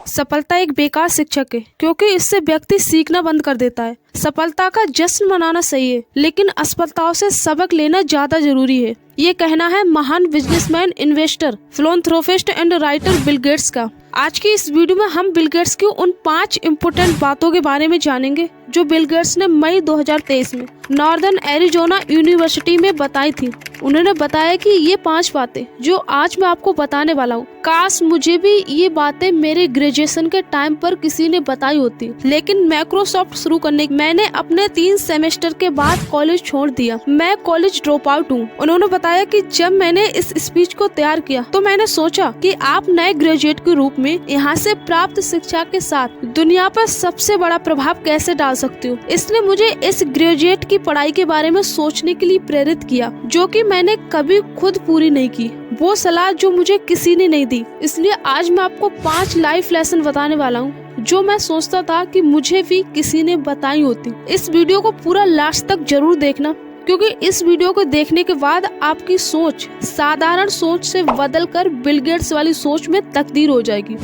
सफलता एक बेकार शिक्षक है क्योंकि इससे व्यक्ति सीखना बंद कर देता है। सफलता का जश्न मनाना सही है, लेकिन असफलताओं से सबक लेना ज्यादा जरूरी है। ये कहना है महान businessman, investor, philanthropist and writer Bill Gates का। आज की इस वीडियो में हम बिल गेट्स की उन 5 इम्पोर्टेंट बातों के बारे में जानेंगे जो बिल गेट्स ने मई 2023 में नॉर्दर्न एरिजोना यूनिवर्सिटी में बताई थी। उन्होंने बताया कि ये 5 बातें जो आज मैं आपको बताने वाला हूँ, काश मुझे भी ये बातें मेरे ग्रेजुएशन के टाइम पर किसी ने बताई होती, लेकिन माइक्रोसॉफ्ट शुरू करने मैंने अपने 3 सेमेस्टर के बाद कॉलेज छोड़ दिया। मैं कॉलेज ड्रॉप आउट हूँ। उन्होंने बताया कि जब मैंने इस स्पीच को तैयार किया तो मैंने सोचा कि आप नए ग्रेजुएट के रूप में यहाँ से प्राप्त शिक्षा के साथ दुनिया पर सबसे बड़ा प्रभाव कैसे डाल सकती हो। इसने मुझे इस ग्रेजुएट की पढ़ाई के बारे में सोचने के लिए प्रेरित किया, जो कि मैंने कभी खुद पूरी नहीं की। वो सलाह जो मुझे किसी ने नहीं दी। इसलिए आज मैं आपको 5 लाइफ लेसन बताने वाला हूँ जो मैं सोचता था कि मुझे भी किसी ने बताई होती। इस वीडियो को पूरा लास्ट तक जरूर देखना, क्योंकि इस वीडियो को देखने के बाद आपकी सोच साधारण सोच से बदलकर बिल गेट्स वाली सोच में तब्दील हो जाएगी।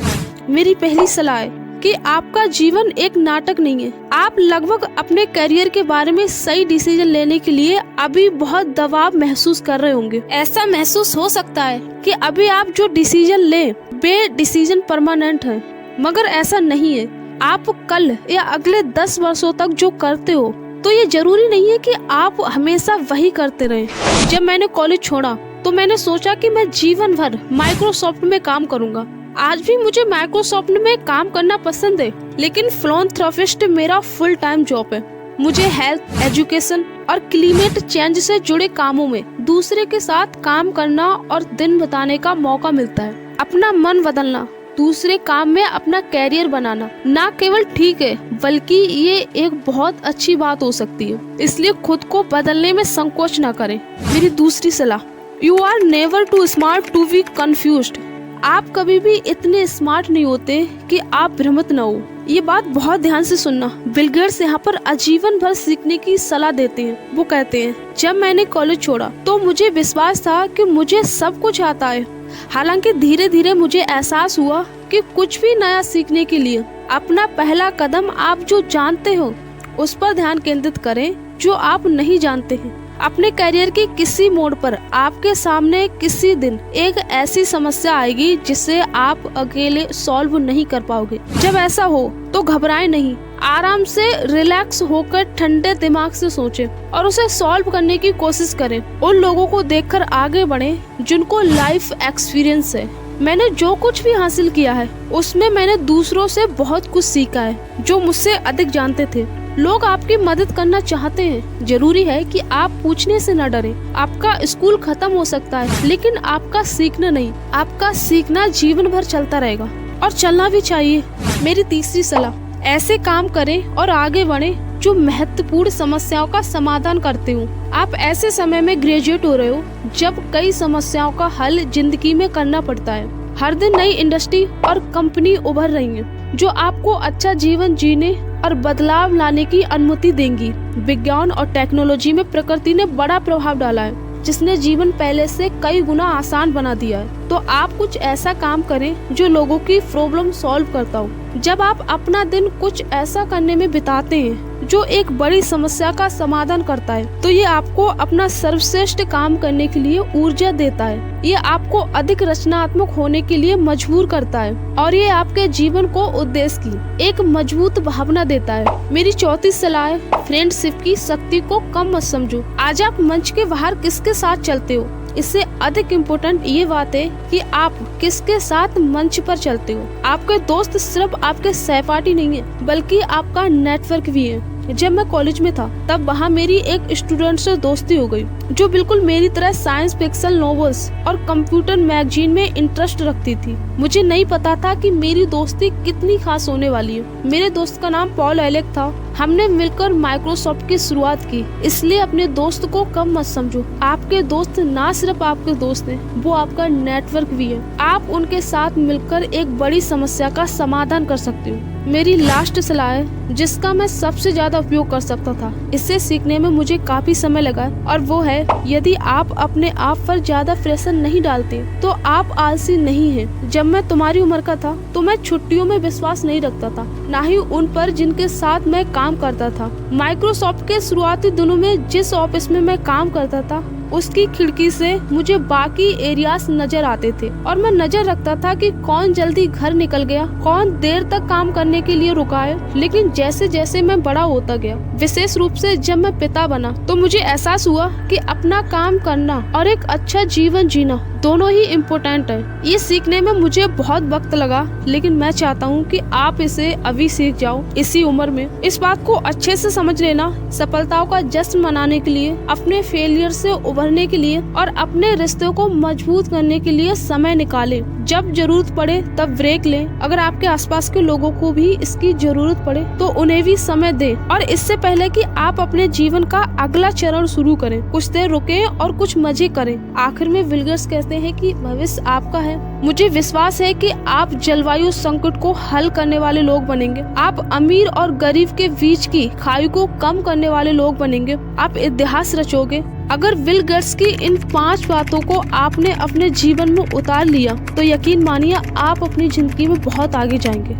मेरी पहली सलाह है कि आपका जीवन एक नाटक नहीं है। आप लगभग अपने करियर के बारे में सही डिसीजन लेने के लिए अभी बहुत दबाव महसूस कर रहे होंगे। ऐसा महसूस हो सकता है कि अभी आप जो डिसीजन ले वे डिसीजन परमानेंट है, मगर ऐसा नहीं है। आप कल या अगले 10 वर्षों तक जो करते हो तो ये जरूरी नहीं है कि आप हमेशा वही करते रहें। जब मैंने कॉलेज छोड़ा तो मैंने सोचा कि मैं जीवन भर माइक्रोसॉफ्ट में काम करूंगा। आज भी मुझे माइक्रोसॉफ्ट में काम करना पसंद है, लेकिन फिलैंथ्रोपिस्ट मेरा फुल टाइम जॉब है। मुझे हेल्थ, एजुकेशन और क्लाइमेट चेंज से जुड़े कामों में दूसरे के साथ काम करना और दिन बिताने का मौका मिलता है। अपना मन बदलना, दूसरे काम में अपना कैरियर बनाना न केवल ठीक है बल्कि ये एक बहुत अच्छी बात हो सकती है। इसलिए खुद को बदलने में संकोच न करें। मेरी दूसरी सलाह, you are never too smart to be confused. आप कभी भी इतने स्मार्ट नहीं होते कि आप भ्रमित न हो। ये बात बहुत ध्यान से सुनना। बिल गेट्स यहाँ पर आजीवन भर सीखने की सलाह देते हैं। वो कहते हैं, जब मैंने कॉलेज छोड़ा तो मुझे विश्वास था कि मुझे सब कुछ आता है। हालांकि धीरे धीरे मुझे एहसास हुआ कि कुछ भी नया सीखने के लिए अपना पहला कदम आप जो जानते हो उस पर ध्यान केंद्रित करें जो आप नहीं जानते हैं। अपने करियर के किसी मोड़ पर आपके सामने किसी दिन एक ऐसी समस्या आएगी जिसे आप अकेले सॉल्व नहीं कर पाओगे। जब ऐसा हो तो घबराएं नहीं, आराम से रिलैक्स होकर ठंडे दिमाग से सोचें और उसे सॉल्व करने की कोशिश करें। उन लोगों को देखकर आगे बढ़ें जिनको लाइफ एक्सपीरियंस है। मैंने जो कुछ भी हासिल किया है उसमें मैंने दूसरों से बहुत कुछ सीखा है जो मुझसे अधिक जानते थे। लोग आपकी मदद करना चाहते हैं। जरूरी है कि आप पूछने से न डरें। आपका स्कूल खत्म हो सकता है, लेकिन आपका सीखना नहीं। आपका सीखना जीवन भर चलता रहेगा और चलना भी चाहिए। मेरी तीसरी सलाह, ऐसे काम करें और आगे बढ़ें जो महत्वपूर्ण समस्याओं का समाधान करते हो। आप ऐसे समय में ग्रेजुएट हो रहे हो जब कई समस्याओं का हल जिंदगी में करना पड़ता है। हर दिन नई इंडस्ट्री और कंपनी उभर रही है जो आपको अच्छा जीवन जीने और बदलाव लाने की अनुमति देंगी। विज्ञान और टेक्नोलॉजी में प्रकृति ने बड़ा प्रभाव डाला है जिसने जीवन पहले से कई गुना आसान बना दिया है। तो आप कुछ ऐसा काम करें जो लोगों की प्रॉब्लम सॉल्व करता हो। जब आप अपना दिन कुछ ऐसा करने में बिताते हैं जो एक बड़ी समस्या का समाधान करता है तो ये आपको अपना सर्वश्रेष्ठ काम करने के लिए ऊर्जा देता है। ये आपको अधिक रचनात्मक होने के लिए मजबूर करता है और ये आपके जीवन को उद्देश्य की एक मजबूत भावना देता है। मेरी चौथी सलाह है, फ्रेंडशिप की शक्ति को कम मत समझो। आज आप मंच के बाहर किसके साथ चलते हो, इससे अधिक इम्पोर्टेंट ये बात है कि आप किसके साथ मंच पर चलते हो। आपके दोस्त सिर्फ आपके सहपाठी नहीं है बल्कि आपका नेटवर्क भी है। जब मैं कॉलेज में था तब वहाँ मेरी एक स्टूडेंट से दोस्ती हो गई जो बिल्कुल मेरी तरह साइंस फिक्शन नॉवेल्स और कंप्यूटर मैगजीन में इंटरेस्ट रखती थी। मुझे नहीं पता था कि मेरी दोस्ती कितनी खास होने वाली है। मेरे दोस्त का नाम पॉल एलेक था। हमने मिलकर माइक्रोसॉफ्ट की शुरुआत की। इसलिए अपने दोस्त को कम मत समझो। आपके दोस्त ना सिर्फ आपके दोस्त हैं, वो आपका नेटवर्क भी है। आप उनके साथ मिलकर एक बड़ी समस्या का समाधान कर सकते हो। मेरी लास्ट सलाह है जिसका मैं सबसे ज्यादा उपयोग कर सकता था। इससे सीखने में मुझे काफी समय लगा और वो है, यदि आप अपने आप पर ज्यादा प्रेशर नहीं डालते तो आप आलसी नहीं हैं। जब मैं तुम्हारी उम्र का था तो मैं छुट्टियों में विश्वास नहीं रखता था, ना ही उन पर जिनके साथ मैं काम करता था। माइक्रोसॉफ्ट के शुरुआती दिनों में जिस ऑफिस में मैं काम करता था उसकी खिड़की से मुझे बाकी एरियाज नजर आते थे और मैं नजर रखता था कि कौन जल्दी घर निकल गया, कौन देर तक काम करने के लिए रुका है। लेकिन जैसे जैसे मैं बड़ा होता गया, विशेष रूप से जब मैं पिता बना, तो मुझे एहसास हुआ कि अपना काम करना और एक अच्छा जीवन जीना दोनों ही इम्पोर्टेंट है। ये सीखने में मुझे बहुत वक्त लगा, लेकिन मैं चाहता हूँ कि आप इसे अभी सीख जाओ, इसी उम्र में। इस बात को अच्छे से समझ लेना, सफलताओं का जश्न मनाने के लिए, अपने फेलियर से उभरने के लिए और अपने रिश्तों को मजबूत करने के लिए समय निकालें। जब जरूरत पड़े तब ब्रेक लें। अगर आपके आसपास के लोगों को भी इसकी जरूरत पड़े तो उन्हें भी समय दें। और इससे पहले कि आप अपने जीवन का अगला चरण शुरू करें, कुछ देर रुकें और कुछ मजे करें। आखिर में विल गेट्स कहते हैं कि भविष्य आपका है। मुझे विश्वास है कि आप जलवायु संकट को हल करने वाले लोग बनेंगे। आप अमीर और गरीब के बीच की खाई को कम करने वाले लोग बनेंगे। आप इतिहास रचोगे। अगर विल गेट्स की इन 5 बातों को आपने अपने जीवन में उतार लिया तो यकीन मानिए आप अपनी जिंदगी में बहुत आगे जाएंगे।